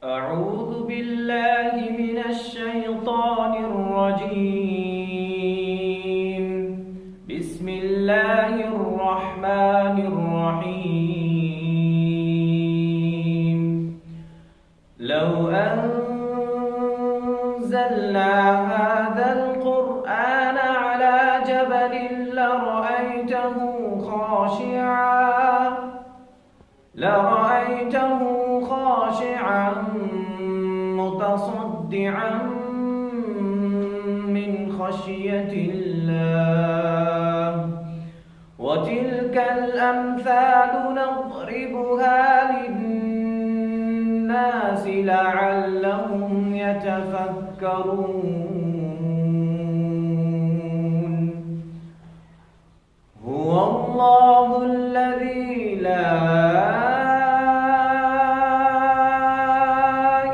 أعوذ بالله من الشيطان الرجيم. بسم الله الرحمن الرحيم. لو أنزلنا هذا القرآن على جبل لرأيته خاشعا متصدعا من خشية الله. وتلك الأمثال نضربها للناس لعلهم يتفكرون. هو الله الذي لا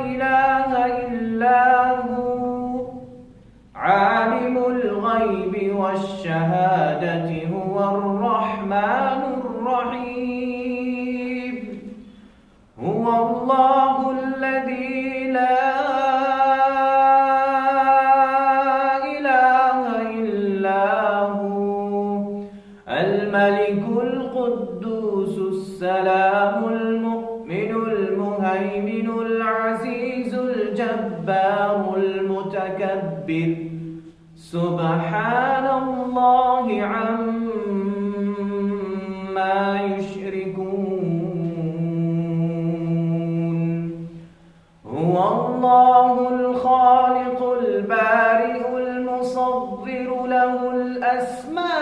إله إلا هو عالم الغيب والشهادة هو الرحمن الرحيم. هو الله الذي لا إله إلا هو الملك القدوس السلام المؤمن المهيمن العزيز الجبار المتكبر سبحان الله عما يشركون. هو الله الخالق البارئ المصور له الأسماء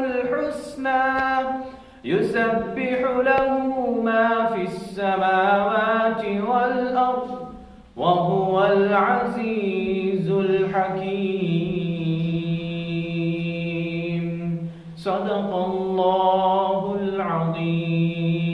الحسنى يسبح له ما في السماوات والأرض وهو العزيز الحكيم. صدق الله العظيم.